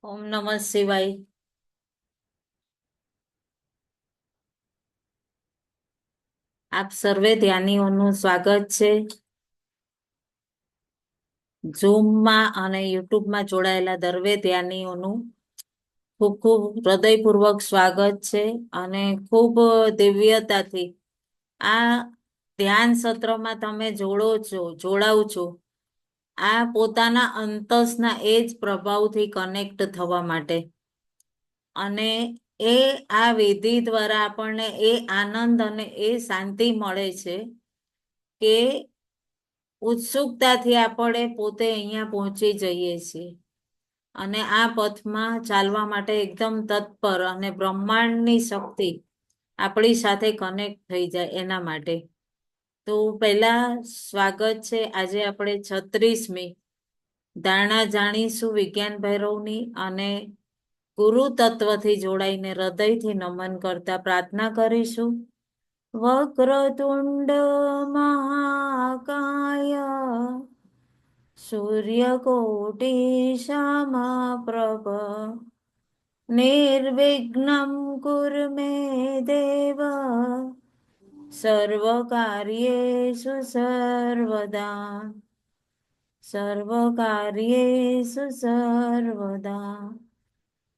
ઓમ નમઃ શિવાય. આપ સર્વે ધ્યાનીઓનું સ્વાગત છે. ઝૂમમાં અને યુટ્યુબમાં જોડાયેલા દરવે ધ્યાનીઓનું ખૂબ ખૂબ હૃદયપૂર્વક સ્વાગત છે અને ખૂબ દિવ્યતાથી આ ધ્યાન સત્રમાં તમે જોડાવ છો. આ પોતાના અંતસના એ જ પ્રભાવથી કનેક્ટ થવા માટે અને આ વિધિ દ્વારા આપણને એ આનંદ અને એ શાંતિ મળે છે કે ઉત્સુકતાથી આપણે પોતે અહીંયા પહોંચી જઈએ છીએ અને આ પથમાં ચાલવા માટે એકદમ તત્પર અને બ્રહ્માંડની શક્તિ આપણી સાથે કનેક્ટ થઈ જાય એના માટે. તો પહેલા સ્વાગત છે. આજે આપણે 36મી ધારણા જાણીશું વિજ્ઞાન ભૈરવની અને ગુરુ તત્વથી જોડાઈને હૃદયથી નમન કરતા પ્રાર્થના કરીશું. વક્રતુંડ મહાકાય સૂર્યકોટી સમપ્રભ નિર્વિઘ્નમ કુરુ મે દેવ સર્વકાર્યેષુ સર્વદા.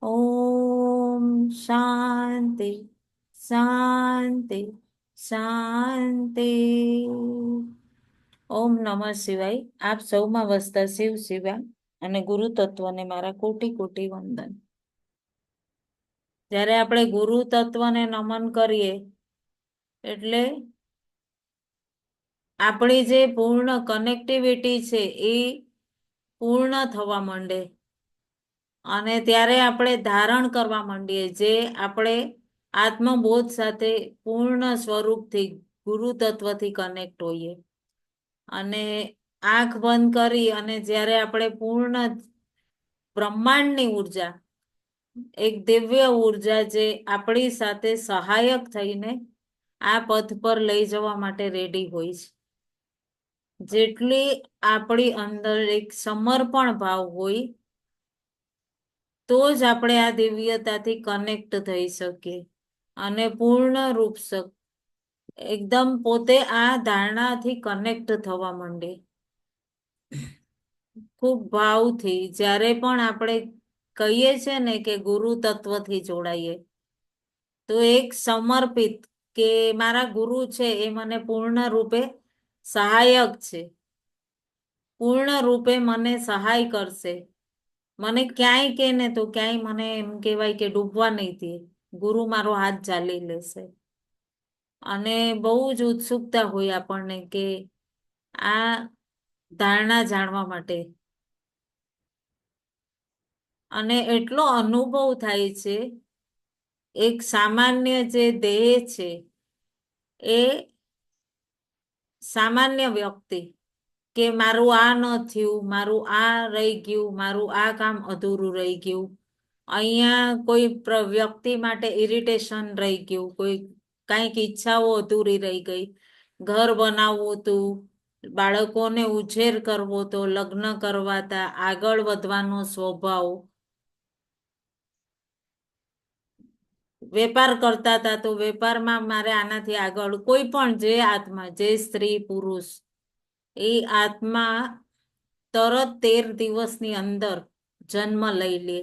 ઓમ શાંતિ શાંતિ શાંતિ. ઓમ નમઃ શિવાય. આપ સૌમાં વસતા શિવ શિવા અને ગુરુ તત્વને મારા કોટી કોટી વંદન. જ્યારે આપણે ગુરુ તત્વને નમન કરીએ એટલે આપણી જે પૂર્ણ કનેક્ટિવિટી છે એ પૂર્ણ થવા માંડે અને ત્યારે આપણે ધારણ કરવા માંડીએ જે આપણે આત્મબોધ સાથે પૂર્ણ સ્વરૂપથી ગુરુ તત્વથી કનેક્ટ હોઈએ અને આંખ બંધ કરી અને જ્યારે આપણે પૂર્ણ બ્રહ્માંડની ઉર્જા, એક દિવ્ય ઉર્જા જે આપણી સાથે સહાયક થઈને આ પથ પર લઈ જવા માટે રેડી હોય છે. જેટલી આપણી અંદર એક સમર્પણ ભાવ હોય તો જ આપણે આ દિવ્યતાથી કનેક્ટ થઈ શકીએ અને પૂર્ણ રૂપ એકદમ પોતે આ ધારણાથી કનેક્ટ થવા માંડે. ખૂબ ભાવથી જ્યારે પણ આપણે કહીએ છે ને કે ગુરુ તત્વથી જોડાઈએ તો એક સમર્પિત કે મારા ગુરુ છે એ મને પૂર્ણ રૂપે સહાયક છે, પૂર્ણ રૂપે મને સહાય કરશે. મને ક્યાંય કે ને તો ક્યાંય મને એમ કહેવાય કે ડૂબવા નહીં દે, ગુરુ મારો હાથ ચાલી લેશે. અને બહુ જ ઉત્સુકતા હોય આપણને કે આ ધારણા જાણવા માટે અને એટલો અનુભવ થાય છે. એક સામાન્ય જે દેહ છે એ સામાન્ય વ્યક્તિ કે મારું આ ન થયું, મારું આ રહી ગયું, મારું આ કામ અધૂરું રહી ગયું, અહીંયા કોઈ વ્યક્તિ માટે ઇરિટેશન રહી ગયું, કોઈ કંઈક ઈચ્છાઓ અધૂરી રહી ગઈ, ઘર બનાવવું હતું, બાળકોને ઉછેર કરવો તો, લગ્ન કરવાતા, આગળ વધવાનો સ્વભાવ, વેપાર કરતા હતા તો વેપારમાં મારે આનાથી આગળ, કોઈ પણ જે આત્મા, જે સ્ત્રી પુરુષ, એ આત્મા તરત 13 દિવસની અંદર જન્મ લઈ લે.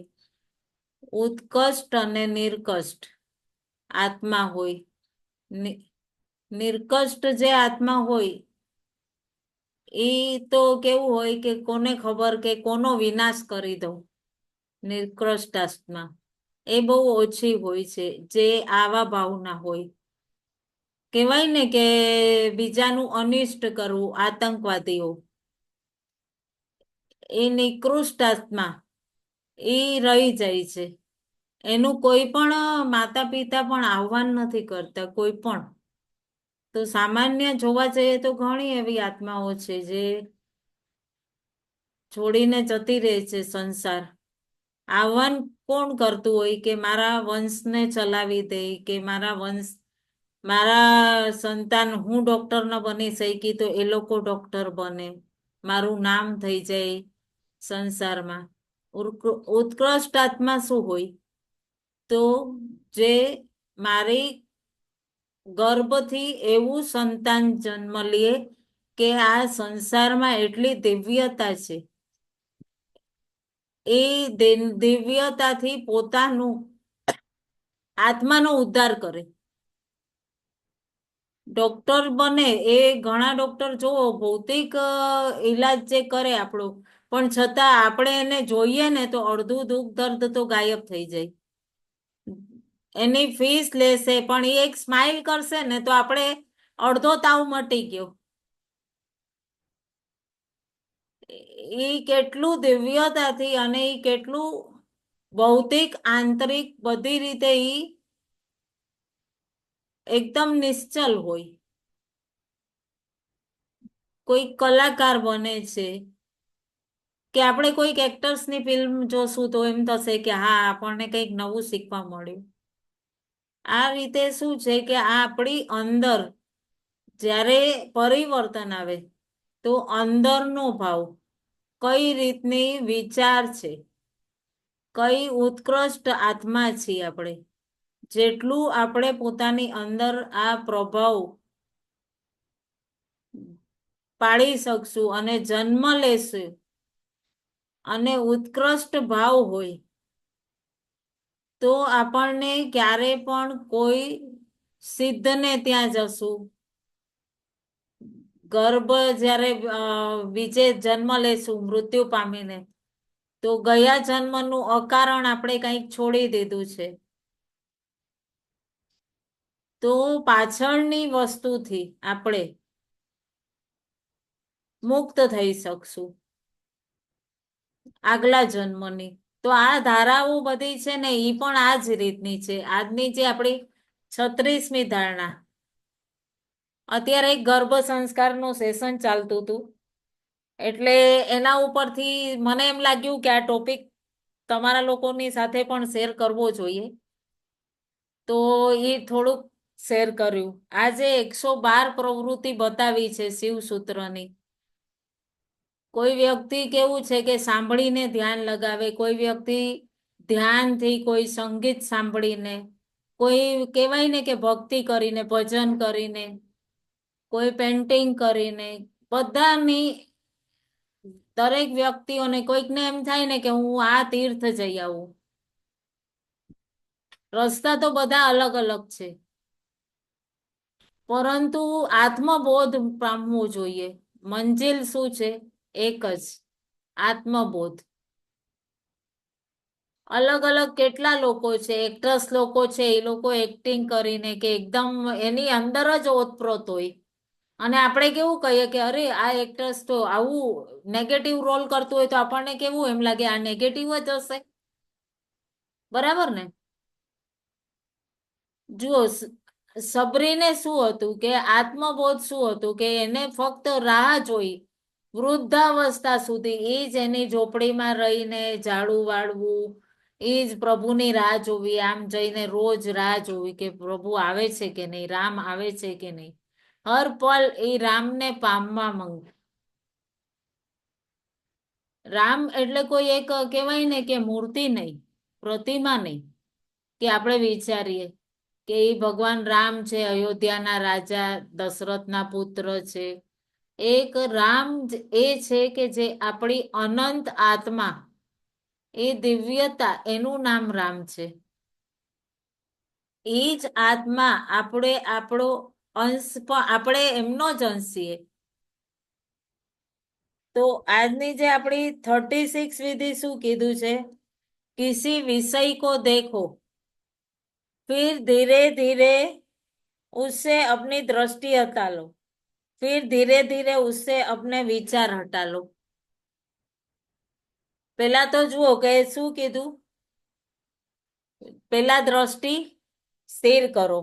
ઉત્કૃષ્ટ અને નિર્કષ્ટ આત્મા હોય. નિર્કષ્ટ જે આત્મા હોય એ તો કેવું હોય કે કોને ખબર કે કોનો વિનાશ કરી દઉં. નિર્કષ્ટ આત્મા એ બહુ ઓછી હોય છે જે આવા ભાવના હોય. કહેવાય ને કે બીજાનું અનિષ્ટ કરવું, આતંકવાદીઓ, એ નિકૃષ્ટ આત્મા એ રહી જાય છે. એનું કોઈ પણ માતા પિતા પણ આહ્વાન નથી કરતા, કોઈ પણ. તો સામાન્ય જોવા જઈએ તો ઘણી એવી આત્માઓ છે જે છોડીને જતી રહે છે સંસાર. આહ્વાન કોણ કરતું હોય કે મારા વંશને ચલાવી દે, કે મારા સંતાન, હું ડોક્ટર ન બની શકી તો એ લોકો ડોક્ટર બને, મારું નામ થઈ જાય સંસારમાં. ઉત્કૃષ્ટ આત્મા શું હોય? તો જે મારી ગર્ભથી એવું સંતાન જન્મ લે કે આ સંસારમાં એટલી દિવ્યતા છે, એ દિવ્યતાથી પોતાનું આત્માનો ઉદ્ધાર કરે. ડોક્ટર બને એ ઘણા ડોક્ટર જોવો ભૌતિક ઈલાજ જે કરે આપણો, પણ છતાં આપણે એને જોઈએ ને તો અડધું દુઃખ દર્દ તો ગાયબ થઈ જાય. એની ફીસ લેશે પણ એ એક સ્માઇલ કરશે ને તો આપણે અડધો તાવ મટી ગયો. એ કેટલું દિવ્યતાથી અને એ કેટલું ભૌતિક આંતરિક બધી રીતે ઈ એકદમ નિશ્ચલ હોય. કોઈ કલાકાર બને છે કે આપણે કોઈક એક્ટર્સની ફિલ્મ જોશું તો એમ થશે કે હા આપણને કંઈક નવું શીખવા મળ્યું. આ રીતે શું છે કે આ આપણી અંદર જ્યારે પરિવર્તન આવે તો અંદરનો ભાવ કઈ રીતની વિચાર છે, કઈ ઉત્કૃષ્ટ આત્મા છીએ આપણે, જેટલું આપણે પોતાની અંદર આ પ્રભાવ પાડી શકશું અને જન્મ લેશું અને ઉત્કૃષ્ટ ભાવ હોય તો આપણને ક્યારે પણ કોઈ સિદ્ધને ત્યાં જશું, ગર્ભ જ્યારે બીજે જન્મ લેશું મૃત્યુ પામીને, તો ગયા જન્મનું અકારણ આપણે કંઈક છોડી દીધું છે, તો પાછળની વસ્તુથી આપણે મુક્ત થઈ શકશું આગલા જન્મની. તો આ ધારાઓ બધી છે ને એ પણ આ જ રીતની છે. આજની જે આપણી 36મી ધારણા, અત્યારે એક ગર્ભ સંસ્કારનું સેશન ચાલતું હતું એટલે એના ઉપરથી મને એમ લાગ્યું કે આ ટોપિક તમારા લોકોની સાથે પણ શેર કરવો જોઈએ, તો એ થોડુંક શેર કર્યું. આજે 112 પ્રવૃત્તિ બતાવી છે શિવસૂત્રની. કોઈ વ્યક્તિ કેવું છે કે સાંભળીને ધ્યાન લગાવે, કોઈ વ્યક્તિ ધ્યાનથી, કોઈ સંગીત સાંભળીને, કોઈ કહેવાય ને કે ભક્તિ કરીને, ભજન કરીને, કોઈ પેન્ટિંગ કરીને, બધાની દરેક વ્યક્તિઓને કોઈકને એમ થાય ને કે હું આ તીર્થ જઈ આવું. રસ્તા તો બધા અલગ અલગ છે, પરંતુ આત્મબોધ પામવું જોઈએ. મંજિલ શું છે? એક જ, આત્મબોધ. અલગ અલગ કેટલા લોકો છે, એક્ટ્રેસ લોકો છે, એ લોકો એક્ટિંગ કરીને કે એકદમ એની અંદર જ ઓતપ્રોત હોય, અને આપણે કેવું કહીએ કે અરે આ એક્ટ્રેસ તો આવું નેગેટિવ રોલ કરતું હોય તો આપણને કેવું એમ લાગે આ નેગેટિવ જ હશે, બરાબર ને? જુઓ, સબરીને શું હતું કે આત્મબોધ શું હતું કે એને ફક્ત રાહ જોઈ વૃદ્ધાવસ્થા સુધી, એ જ એની ઝોપડીમાં રહીને ઝાડુ વાળવું, એ જ પ્રભુની રાહ જોવી, આમ જઈને રોજ રાહ જોવી કે પ્રભુ આવે છે કે નહીં, રામ આવે છે કે નહીં, હર પલ એ રામને પામવા માંગ. રામ એટલે કોઈ એક કહેવાય ને કે મૂર્તિ નહીં, પ્રતિમા નહીં કે આપણે વિચારીએ કે એ ભગવાન રામ છે, અયોધ્યાના રાજા દશરથના પુત્ર છે. એક રામ એ છે કે જે આપણી અનંત આત્મા, એ દિવ્યતા, એનું નામ રામ છે. એ જ આત્મા આપણે આપણો અંશ, પણ આપણે એમનો જ અંશ છીએ. તો આજની જે આપણી 36 વિધિ શું કીધું છે? કિસી વિષય કો દેખો फिर धीरे धीरे उससे अपनी दृष्टि हटा लो, फिर धीरे धीरे उससे अपने विचार हटा लो. પેલા તો જુઓ કે શું કીધું? પેલા દ્રષ્ટિ સ્થિર કરો,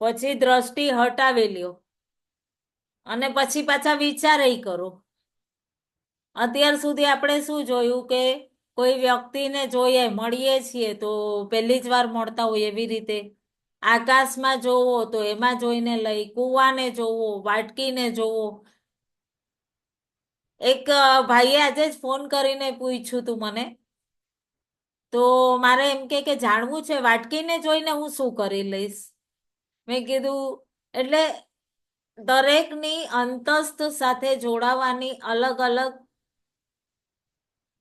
પછી દ્રષ્ટિ હટાવી લ્યો, અને પછી પાછા વિચાર કરો. અત્યાર સુધી આપણે શું જોયું કે કોઈ વ્યક્તિને જોઈએ, મળીએ છીએ તો પહેલી જ વાર મળતા હોય એવી રીતે, આકાશમાં જોવો તો એમાં જોઈને લઈ, કૂવાને જોવો, વાટકીને જોવો, એક ભાઈએ આજે જ ફોન કરીને પૂછ્યું તું મને, તો મારે એમ કે જાણવું છે વાટકીને જોઈને હું શું કરી લઈશ. મેં કીધું એટલે દરેકની અંતસ્ત સાથે જોડાવાની અલગ અલગ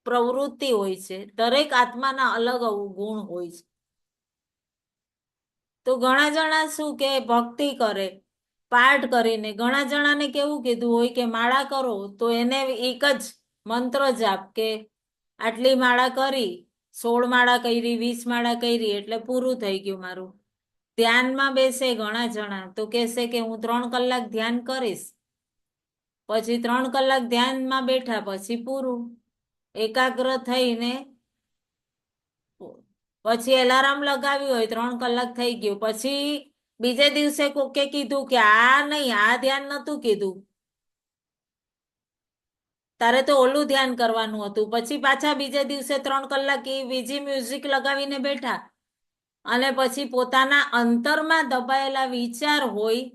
પ્રવૃત્તિ હોય છે. દરેક આત્માના અલગ ગુણ હોય છે. તો ઘણા જણા શું કે ભક્તિ કરે પાઠ કરીને, ઘણા જણાને કેવું કીધું હોય કે માળા કરો, તો એને એક જ મંત્ર જાપ કે આટલી માળા કરી, 16 માળા કરી, 20 માળા કરી એટલે પૂરું થઈ ગયું મારું. ધ્યાનમાં બેસે ઘણા જણા તો કહેશે કે હું 3 કલાક ધ્યાન કરીશ, પછી 3 કલાક ધ્યાનમાં બેઠા પછી પૂરું. એકાગ્ર થઈને પછી એલાર્મ લગાવ્યું હોય, 3 કલાક થઈ ગયું, પછી બીજે દિવસે કોકે કીધું કે આ નહીં, આ ધ્યાન નતું કીધું, તારે તો ઓલું ધ્યાન કરવાનું હતું. પછી પાછા બીજે દિવસે 3 કલાક એ બીજી મ્યુઝિક લગાવીને બેઠા, અને પછી પોતાના અંતરમાં દબાયેલા વિચાર હોય,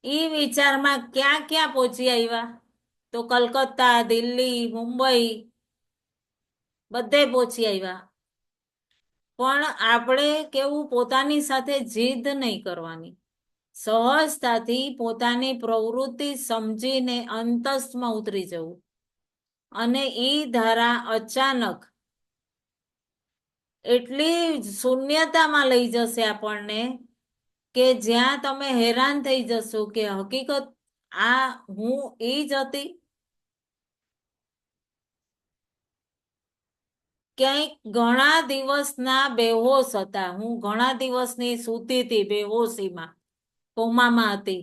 ઈ વિચારમાં ક્યાં ક્યાં પહોંચી આવ્યા, તો કલકત્તા, દિલ્હી, મુંબઈ બધે પહોંચી આવ્યા. પણ આપણે કેવું પોતાની સાથે જીદ નહીં કરવાની, સહજતાથી પોતાની પ્રવૃત્તિ સમજીને અંતસમાં ઉતરી જવું. અને ઈ ધારા અચાનક એટલી શૂન્યતામાં લઈ જશે આપણને કે જ્યાં તમે હેરાન થઈ જશો કે હકીકત આ હું ઈ જ હતી. ક્યાંક ઘણા દિવસના બેહોશ હતા, હું ઘણા દિવસની સૂતી હતી બેહોશીમાં, કોમામાં હતી,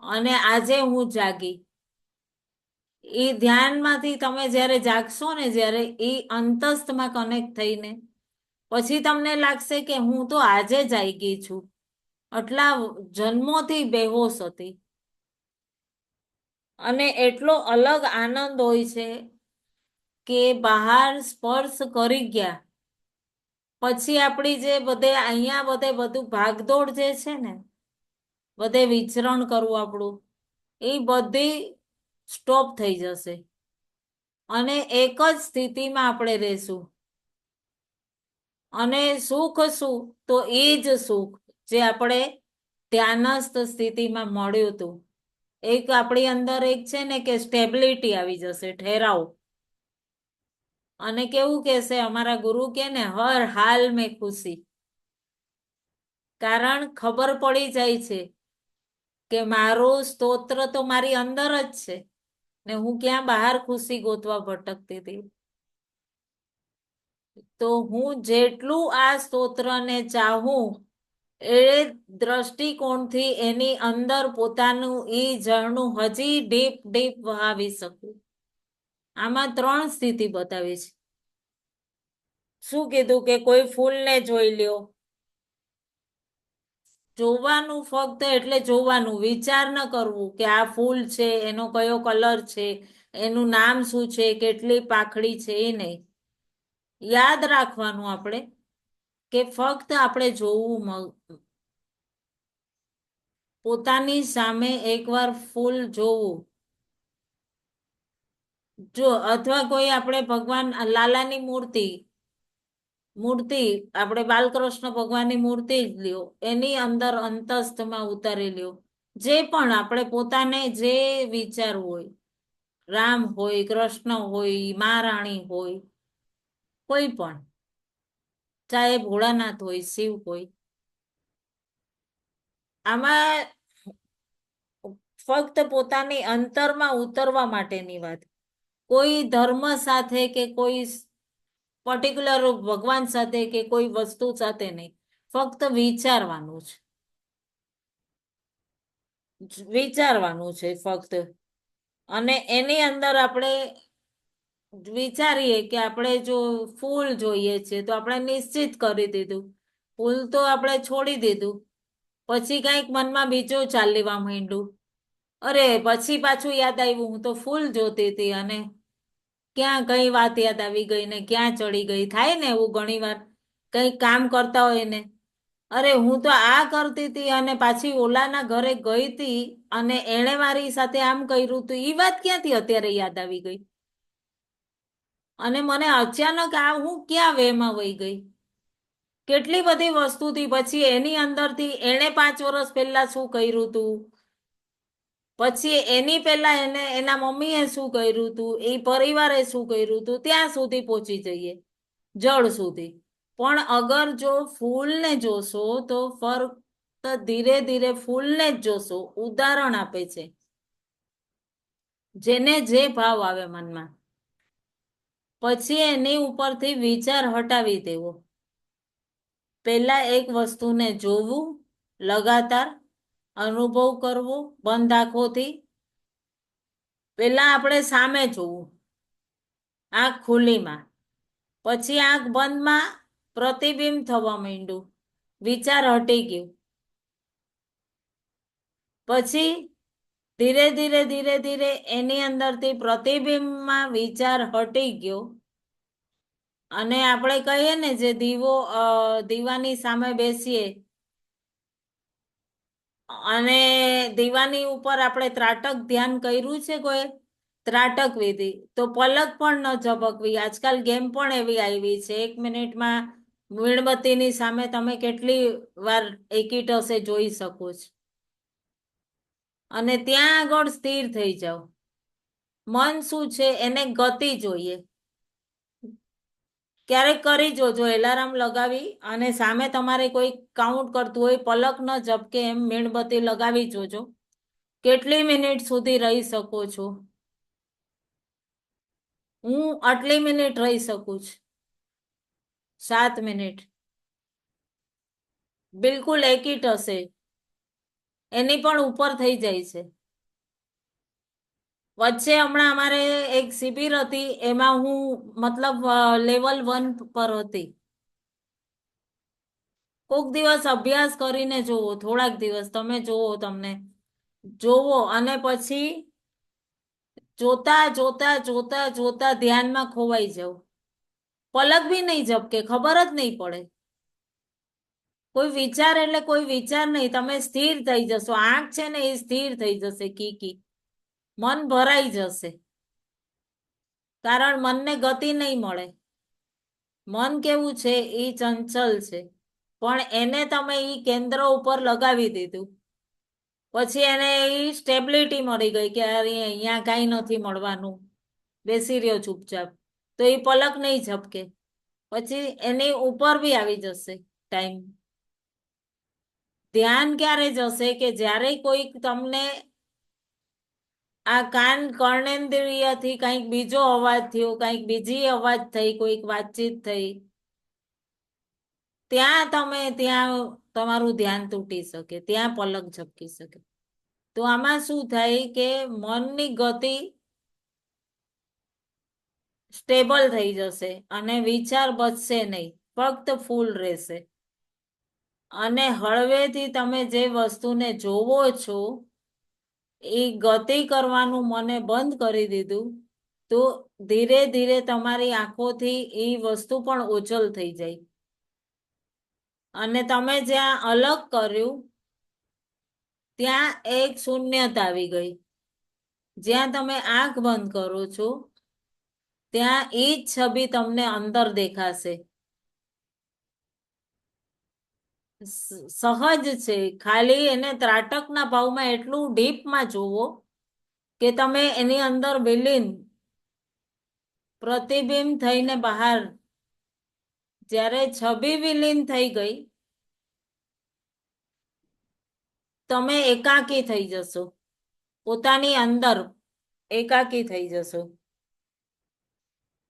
અને આજે હું જાગી. એ ધ્યાનમાંથી તમે જ્યારે જાગશો ને, જ્યારે એ અંતસ્થમાં કનેક્ટ થઈને પછી તમને લાગશે કે હું તો આજે જાગી છું, આટલા જન્મોથી બેહોશ હતી. અને એટલો અલગ આનંદ હોય છે કે બહાર સ્પર્શ કરી ગયા પછી આપણી જે બધે અહીંયા બધું ભાગદોડ જે છે ને, બધે વિચરણ કરવું આપણું, એ બધી સ્ટોપ થઈ જશે અને એક જ સ્થિતિમાં આપણે રહેશું. અને સુખ શું, તો એ જ સુખ જે આપણે ધ્યાનસ્થ સ્થિતિમાં મળ્યું હતું. એક આપણી અંદર એક છે ને કે સ્ટેબિલિટી આવી જશે, ઠેરાવ. અને કેવું કહેશે અમારા ગુરુ કે ને, હર હાલ મેં ખુશી. કારણ ખબર પડી જાય છે કે મારું સ્તોત્ર તો મારી અંદર જ છે ને હું ક્યાં બહાર ખુશી ગોતવા ભટકતી હતી. તો હું જેટલું આ સ્તોત્રને ચાહું એ દ્રષ્ટિકોણથી એની અંદર પોતાનું ઈ ઝરણું હજી ડીપ ડીપ વહાવી શકું. આમાં 3 સ્થિતિ બતાવી છે. શું કીધું કે કોઈ ફૂલને જોઈ લ્યો, જોવાનું ફક્ત એટલે જોવાનું, વિચાર ન કરવું કે આ ફૂલ છે, એનો કયો કલર છે, એનું નામ શું છે, કેટલી પાખડી છે, એ નહીં. યાદ રાખવાનું આપણે કે ફક્ત આપણે જોવું, પોતાની સામે એકવાર ફૂલ જોવું. જો અથવા કોઈ આપણે ભગવાન લાલાની મૂર્તિ આપણે બાલકૃષ્ણ ભગવાનની મૂર્તિ જ લ્યો, એની અંદર અંતસ્થમાં ઉતારી લ્યો, જે પણ આપણે પોતાને જે વિચારવું હોય, રામ હોય, કૃષ્ણ હોય, મહારાણી હોય, કોઈ પણ, ચાહે ભોળાનાથ હોય, શિવ હોય, આમાં ફક્ત પોતાની અંતરમાં ઉતરવા માટેની વાત, કોઈ ધર્મ સાથે કે કોઈ પર્ટિક્યુલર ભગવાન સાથે કે કોઈ વસ્તુ સાથે નહીં, ફક્ત વિચારવાનું છે. વિચારવાનું છે ફક્ત. અને એની અંદર આપણે વિચારીએ કે આપણે જો ફૂલ જોઈએ છે તો આપણે નિશ્ચિત કરી દીધું, ફૂલ તો આપણે છોડી દીધું, પછી કંઈક મનમાં બીજું ચાલવા માંડ્યું, અરે પછી પાછું યાદ આવ્યું હું તો ફૂલ જોતી હતી, અને ક્યાં કઈ વાત યાદ આવી ગઈ ને ક્યાં ચડી ગઈ. થાય ને એવું ઘણી વાર, કંઈક કામ કરતા હોય ને, અરે હું તો આ કરતી હતી અને પાછી ઓલાના ઘરે ગઈ હતી અને એણે મારી સાથે આમ કર્યું હતું, એ વાત ક્યાંથી અત્યારે યાદ આવી ગઈ? અને મને અચાનક આ હું ક્યાં વેમાં વહી ગઈ? કેટલી બધી વસ્તુથી પછી એની અંદરથી એણે 5 વર્ષ પહેલા શું કર્યું હતું, પછી એની પહેલા એને એના મમ્મીએ શું કર્યું હતું, એ પરિવારે શું કર્યું હતું, ત્યાં સુધી પહોંચી જઈએ, જળ સુધી. પણ અગર જો ફૂલને જોશો તો ફક્ત ધીરે ધીરે ફૂલને જ જોશો. ઉદાહરણ આપે છે, જેને જે ભાવ આવે મનમાં, પછી એની ઉપરથી વિચાર હટાવી દેવો. પહેલા એક વસ્તુને જોવું, લગાતાર અનુભવ કરવો બંધ આંખોથી. પહેલા આપણે સામે જોવું, આંખ ખુલ્લીમાં, પછી આંખ બંધમાં પ્રતિબિંબ થવા માંડ્યું, વિચાર હટી ગયું. પછી ધીરે ધીરે ધીરે ધીરે એની અંદરથી પ્રતિબિંબમાં વિચાર હટી ગયો અને આપણે કહીએ ને, જે દીવાની સામે બેસીએ અને દીવાની ઉપર આપણે ત્રાટક ધ્યાન કર્યું છે કોઈ, ત્રાટક વિધિ, તો પલક પણ ન ઝબકવી. આજકાલ ગેમ પણ એવી આવી છે, 1 મિનિટમાં મીણબત્તીની સામે તમે કેટલી વાર એકીટસે જોઈ શકો છો. અને ત્યાં આગળ સ્થિર થઈ જાઓ. મન શું છે, એને ગતિ જોઈએ. ક્યારેક કરી જોજો, એલાર્મ લગાવી અને સામે તમારે કોઈ કાઉન્ટ કરતું હોય, પલક ન ઝબકે એમ મીણબત્તી લગાવી જોજો, કેટલી મિનિટ સુધી રહી શકો છો. હું આટલી મિનિટ રહી શકું છું, 7 મિનિટ, બિલકુલ એકીટસે, એની પણ ઉપર થઈ જાય છે. વચ્ચે હમણાં અમારે એક શિબિર હતી, એમાં હું મતલબ લેવલ 1 પર હતી. કોક દિવસ અભ્યાસ કરીને જોવો, થોડાક દિવસ તમે જોવો, તમને જોવો અને પછી જોતા જોતા જોતા જોતા ધ્યાનમાં ખોવાઈ જાવ. પલક બી નહીં ઝબકે, ખબર જ નહીં પડે. કોઈ વિચાર એટલે કોઈ વિચાર નહીં, તમે સ્થિર થઈ જશો. આંખ છે ને એ સ્થિર થઈ જશે, કીકી મન ભરાઈ જશે. કારણ મનને ગતિ નહીં મળે. મન કેવું છે, એ ચંચલ છે, પણ એને તમે ઈ કેન્દ્ર ઉપર લગાવી દીધું, પછી એને ઈ સ્ટેબિલિટી મળી ગઈ કે અરે અહીંયા કાંઈ નથી મળવાનું, બેસી રહ્યો ચૂપચાપ, તો એ પલક નહીં ઝપકે. પછી એની ઉપર બી આવી જશે ટાઈમ. ધ્યાન ક્યારે જશે કે જ્યારે કોઈક તમને આ કાન કર્ણેન્દ્રિયથી કંઈક બીજો અવાજ થયો, કંઈક બીજી અવાજ થઈ, કોઈક વાતચીત થઈ, ત્યાં તમારું ધ્યાન તૂટી શકે, ત્યાં પલક ઝબકી શકે. તો આમાં શું થાય કે મનની ગતિ સ્ટેબલ થઈ જશે અને વિચાર બચશે નહીં, ફક્ત ફૂલ રહેશે. અને હળવેથી તમે જે વસ્તુને જોવો છો એ ગતિ કરવાનું મને બંધ કરી દીધું, તો ધીરે ધીરે તમારી આંખોથી એ વસ્તુ પણ ઓચલ થઈ જાય. અને તમે જ્યાં અલગ કર્યું ત્યાં એક શૂન્યતા આવી ગઈ. જ્યાં તમે આંખ બંધ કરો છો ત્યાં એ જ છબી તમને અંદર દેખાશે. સહજ છે, ખાલી એને ત્રાટકના ભાવમાં એટલું ડીપમાં જોવો કે તમે એની અંદર વિલીન, પ્રતિબિંબ થઈને બહાર, જ્યારે છબી વિલીન થઈ ગઈ, તમે એકાકી થઈ જશો, પોતાની અંદર એકાકી થઈ જશો.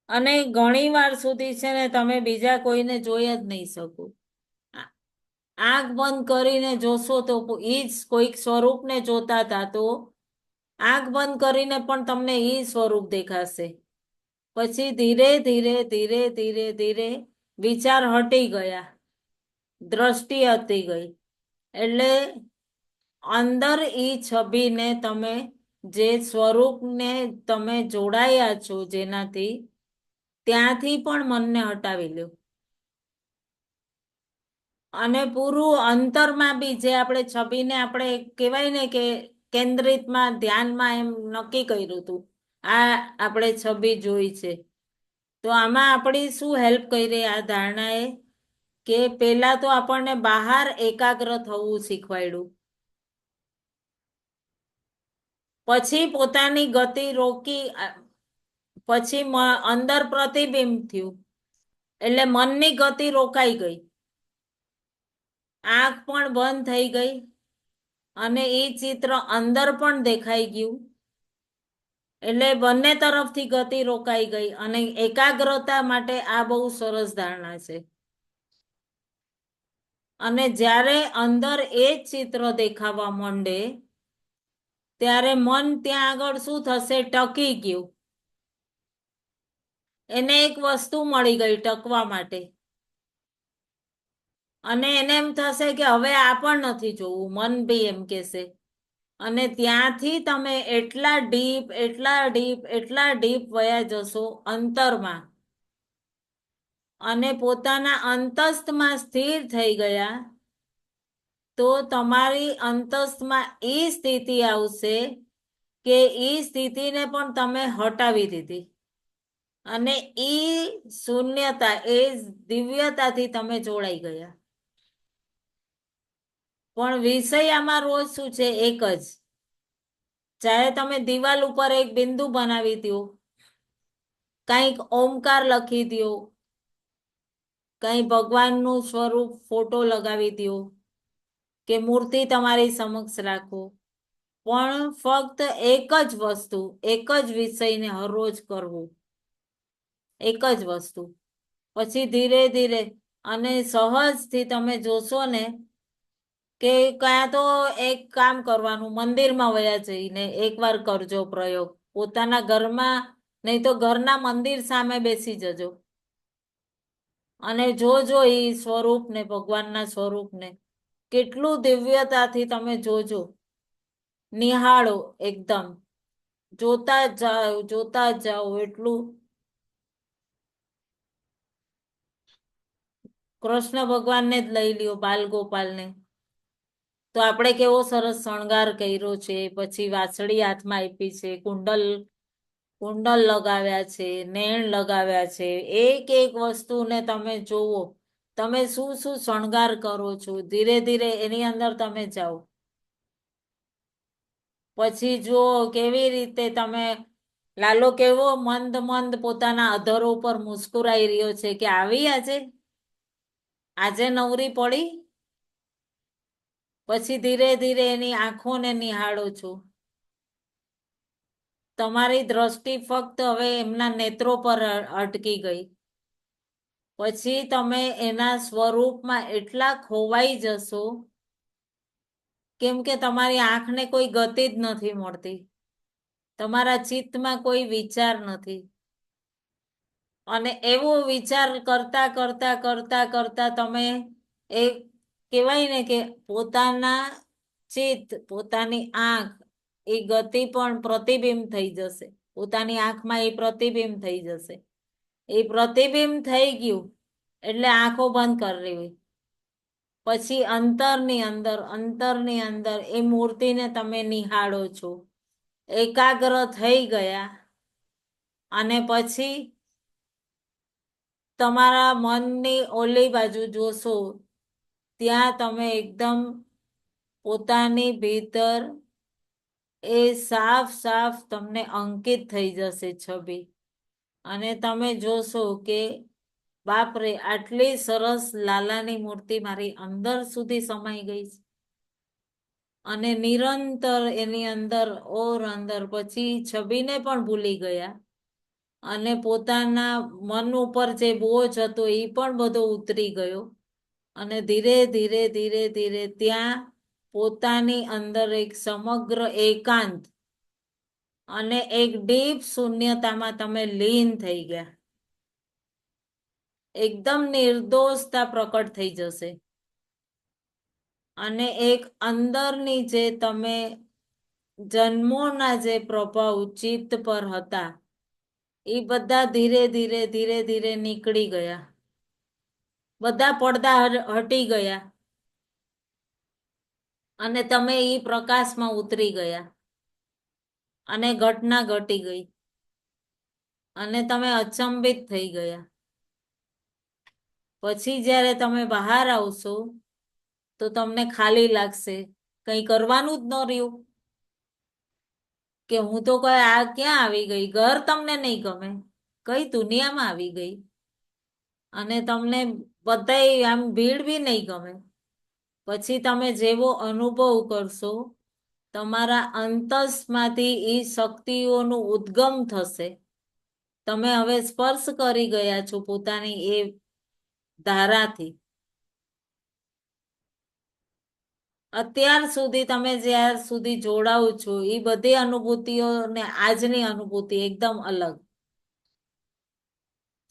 અને ઘણી વાર સુધી છે ને તમે બીજા કોઈને જોઈ જ નહીં શકો. આંખ બંધ કરીને જોશો તો એ જ કોઈક સ્વરૂપને જોતા હતા, તો આંખ બંધ કરીને પણ તમને એ સ્વરૂપ દેખાશે. પછી ધીરે ધીરે ધીરે ધીરે ધીરે વિચાર હટી ગયા, દ્રષ્ટિ હટી ગઈ, એટલે અંદર એ છબીને તમે, જે સ્વરૂપને તમે જોડાયા છો જેનાથી, ત્યાંથી પણ મનને હટાવી લ્યો. અને પૂરું અંતરમાં બી જે આપણે છબીને આપણે કહેવાય ને કે કેન્દ્રિતમાં ધ્યાનમાં એમ નક્કી કર્યું હતું, આ આપણે છબી જોઈ છે. તો આમાં આપણી શું હેલ્પ કરી આ ધારણાએ, કે પેલા તો આપણને બહાર એકાગ્ર થવું શીખવાડ્યું, પછી પોતાની ગતિ રોકી, પછી અંદર પ્રતિબિંબ થયું, એટલે મનની ગતિ રોકાઈ ગઈ, આંખ પણ બંધ થઈ ગઈ, અને એ ચિત્ર અંદર પણ દેખાઈ ગયું. એટલે બંને તરફથી ગતિ રોકાઈ ગઈ, અને એકાગ્રતા માટે આ બહુ સરસ ધારણા છે. અને જ્યારે અંદર એ જ ચિત્ર દેખાવા માંડે ત્યારે મન ત્યાં આગળ શું થશે, ટકી ગયું. એને એક વસ્તુ મળી ગઈ ટકવા માટે, અને એને એમ થશે કે હવે આ પણ નથી જોવું, મન બી એમ કેશે. અને ત્યાંથી તમે એટલા ડીપ એટલા ડીપ એટલા ડીપ વયા જશો અંતરમાં, અને પોતાના અંતસ્થમાં સ્થિર થઈ ગયા, તો તમારી અંતસ્થમાં એ સ્થિતિ આવશે કે એ સ્થિતિને પણ તમે હટાવી દીધી, અને એ શૂન્યતા એ દિવ્યતાથી તમે જોડાઈ ગયા. પણ વિષય આમાં રોજ શું છે, એક જ. ચાહે તમે દિવાલ ઉપર એક બિંદુ બનાવી દો, કંઈક ઓમકાર લખી દો, કઈ ભગવાનનું સ્વરૂપ ફોટો લગાવી દો, કે મૂર્તિ તમારી સમક્ષ રાખો, પણ ફક્ત એક જ વસ્તુ, એક જ વિષયને હરરોજ કરવું, એક જ વસ્તુ. પછી ધીરે ધીરે અને સહજથી તમે જોશો ને કે ક્યાં તો એક કામ કરવાનું, મંદિરમાં વયા જઈને એકવાર કરજો પ્રયોગ, પોતાના ઘરમાં નહીં તો ઘરના મંદિર સામે બેસી જજો, અને જોજો એ સ્વરૂપને, ભગવાનના સ્વરૂપને કેટલું દિવ્યતાથી તમે જોજો, નિહાળો એકદમ, જોતા જાઓ એટલું. કૃષ્ણ ભગવાનને જ લઈ લ્યો, બાલ ગોપાલને, તો આપણે કેવો સરસ શણગાર કર્યો છે, પછી વાંસળી હાથમાં આપી છે, કુંડલ લગાવ્યા છે, નેણ લગાવ્યા છે, એક એક વસ્તુને તમે જોવો, તમે શું શું શણગાર કરો છો, ધીરે ધીરે એની અંદર તમે જાઓ. પછી જુઓ કેવી રીતે તમે, લાલો કેવો મંદ મંદ પોતાના અધરો ઉપર મુસ્કુરાઈ રહ્યો છે, કે આવી આજે આજે નવરી પડી. પછી ધીરે ધીરે એની આંખોને નિહાળો છો, તમારી દ્રષ્ટિ ફક્ત હવે એમના નેત્રો પર અટકી ગઈ. પછી તમે એના સ્વરૂપમાં એટલા ખોવાઈ જશો, કેમ કે તમારી આંખને કોઈ ગતિ જ નથી મળતી, તમારા ચિત્તમાં કોઈ વિચાર નથી, અને એવો વિચાર કરતા કરતા કરતા કરતા તમે એક કહેવાય ને કે પોતાના ચિત્ત, પોતાની આંખ, એ ગતિ પણ પ્રતિબિંબ થઈ જશે, પોતાની આંખમાં એ પ્રતિબિંબ થઈ જશે. એ પ્રતિબિંબ થઈ ગયું એટલે આંખો બંધ કરી હોય, પછી અંતરની અંદર એ મૂર્તિને તમે નિહાળો છો, એકાગ્ર થઈ ગયા, અને પછી તમારા મનની ઓલી બાજુ જોશો, ત્યાં તમે એકદમ પોતાની ભીતર એ સાફ સાફ તમને અંકિત થઈ જશે છબી, અને તમે જોશો કે બાપરે, આટલી સરસ લાલાની મૂર્તિ મારી અંદર સુધી સમાઈ ગઈ છે. અને નિરંતર એની અંદર ઓર અંદર, પછી છબીને પણ ભૂલી ગયા, અને પોતાના મન ઉપર જે બોજ હતો એ પણ બધો ઉતરી ગયો, અને ધીરે ધીરે ધીરે ધીરે ત્યાં પોતાની અંદર એક સમગ્ર એકાંત અને એક ડીપ શૂન્યતામાં તમે લીન થઈ ગયા. એકદમ નિર્દોષતા પ્રકટ થઈ જશે, અને એક અંદરની જે તમે જન્મોના જે પ્રભાવ ચિત્ત પર હતા, એ બધા ધીરે ધીરે ધીરે ધીરે નીકળી ગયા, બધા પડદા હટી ગયા અને તમે એ પ્રકાશમાં ઉતરી ગયા અને ઘટના ઘટી ગઈ અને તમે અચંબિત થઈ ગયા. પછી જ્યારે તમે બહાર આવશો તો તમને ખાલી લાગશે, કઈ કરવાનું જ ન રહ્યું, કે હું તો કઈ આ ક્યાં આવી ગઈ. ઘર તમને નહીં ગમે, કઈ દુનિયામાં આવી ગઈ. અને તમને બધાય આમ ભીડ બી નહીં ગમે. પછી તમે જેવો અનુભવ કરશો, તમારા અંતસમાંથી એ શક્તિઓનું ઉદ્ગમ થશે. તમે હવે સ્પર્શ કરી ગયા છો પોતાની એ ધારાથી. અત્યાર સુધી તમે જ્યાર સુધી જોડાવ છો એ બધી અનુભૂતિઓ ને આજની અનુભૂતિ એકદમ અલગ.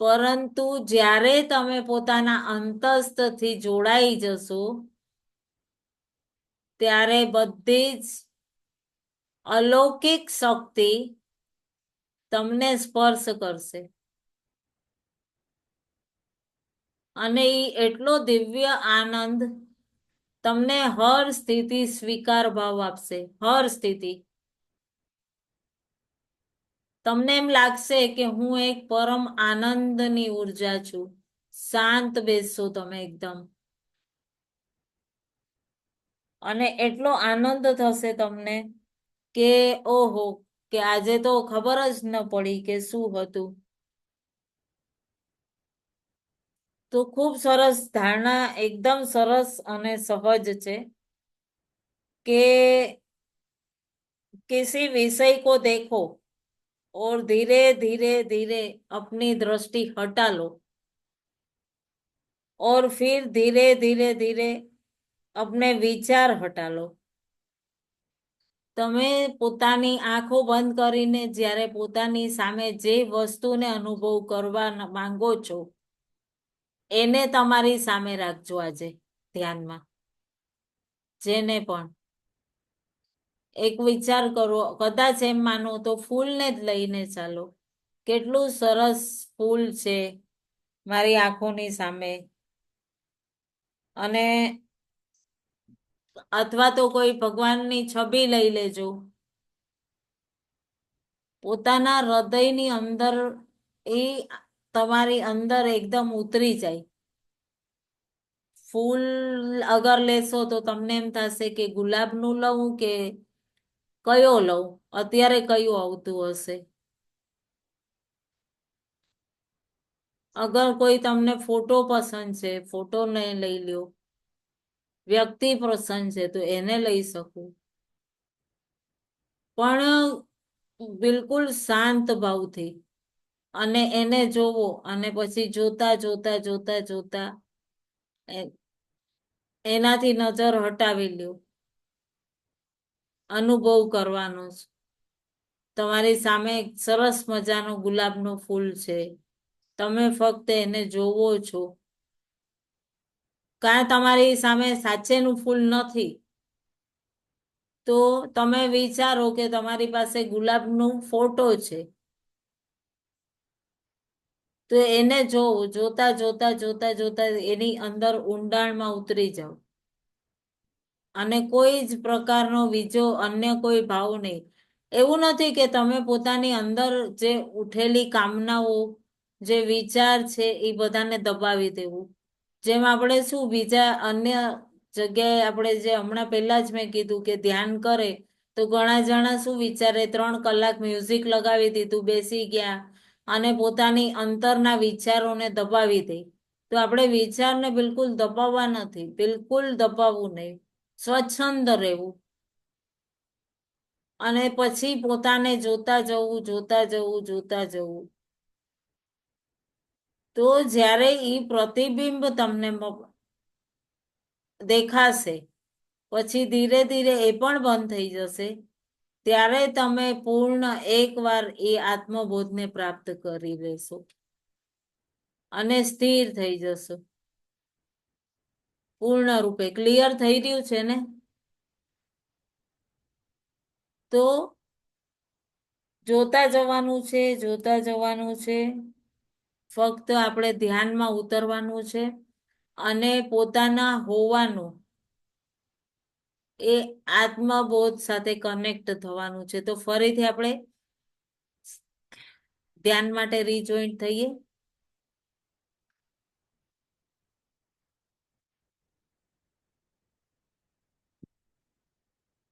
પરંતુ જ્યારે તમે પોતાના અંતસ્થથી જોડાઈ જશો ત્યારે બધી જ અલૌકિક શક્તિ તમને સ્પર્શ કરશે અને એ એટલો દિવ્ય આનંદ તમને હર સ્થિતિ સ્વીકાર ભાવ આપશે. હર સ્થિતિ તમને એમ લાગશે કે હું એક પરમ આનંદની ઉર્જા છું. શાંત બેસશો તમે એકદમ અને એટલો આનંદ થશે તમને કે ઓહો, કે આજે તો ખબર જ ન પડી કે શું હતું. તો ખૂબ સરસ ધારણા, એકદમ સરસ અને સહજ છે કે किसी विषय को देखो और धीरे धीरे धीरे अपनी दृष्टि हटा लो और फिर धीरे धीरे धीरे अपने विचार हटा लो. તમે પોતાની આંખો બંધ કરીને જ્યારે પોતાની સામે જે વસ્તુને અનુભવ કરવા માંગો છો એને તમારી સામે રાખજો આજે ધ્યાનમાં. જેને પણ એક વિચાર કરો, કદાચ એમ માનો તો ફૂલને જ લઈને ચાલો. કેટલું સરસ ફૂલ છે મારી આંખોની સામે. અને અથવા તો કોઈ ભગવાનની છબી લઈ લેજો. પોતાના હૃદયની અંદર એ તમારી અંદર એકદમ ઉતરી જાય. ફૂલ અગર લેશો તો તમને એમ થશે કે ગુલાબનું લઉં કે કયો લઉં, અત્યારે કયું આવતું હશે. અગર કોઈ તમને ફોટો પસંદ છે, ફોટો ને લઈ લ્યો. વ્યક્તિ પસંદ છે તો એને લઈ શકું. પણ બિલકુલ શાંત ભાવથી અને એને જોવો અને પછી જોતા જોતા જોતા જોતા એનાથી નજર હટાવી લ્યો. અનુભવ કરવાનો છે. તમારી સામે એક સરસ મજાનો ગુલાબનો ફૂલ છે, તમે ફક્ત એને જોવો છો. કાં તમારી સામે સાચેનું ફૂલ નથી તો તમે વિચારો કે તમારી પાસે ગુલાબનું ફોટો છે, તો એને જોવો. જોતા જોતા જોતા જોતા એની અંદર ઊંડાણમાં ઉતરી જાઓ અને કોઈ જ પ્રકારનો બીજો અન્ય કોઈ ભાવ નહીં. એવું નથી કે તમે પોતાની અંદર જે ઉઠેલી કામનાઓ, જે વિચાર છે એ બધાને દબાવી દેવું. જેમ આપણે શું બીજા અન્ય જગ્યાએ આપણે જે હમણાં પહેલા જ મેં કીધું કે ધ્યાન કરે તો ઘણા જણા શું વિચારે, 3 કલાક મ્યુઝિક લગાવી દીધું, બેસી ગયા અને પોતાની અંતરના વિચારોને દબાવી દે. તો આપણે વિચારને બિલકુલ દબાવવા નથી, બિલકુલ દબાવવું નહીં. સ્વચ્છંદ રહેવું અને પછી પોતાને જોતા જવું, જોતા જવું, જોતા જવું. તો જ્યારે ઈ પ્રતિબિંબ તમને દેખાશે, પછી ધીરે ધીરે એ પણ બંધ થઈ જશે, ત્યારે તમે પૂર્ણ એકવાર એ આત્મબોધને પ્રાપ્ત કરી લેશો અને સ્થિર થઈ જશો. પૂર્ણ રૂપે ક્લિયર થઈ રહ્યું છે ને? તો જોતા જવાનું છે, જોતા જવાનું છે. ફક્ત આપણે ધ્યાનમાં ઉતરવાનું છે અને પોતાના હોવાનું એ આત્મબોધ સાથે કનેક્ટ થવાનું છે. તો ફરીથી આપણે ધ્યાન માટે રીજોઈન્ટ થઈએ.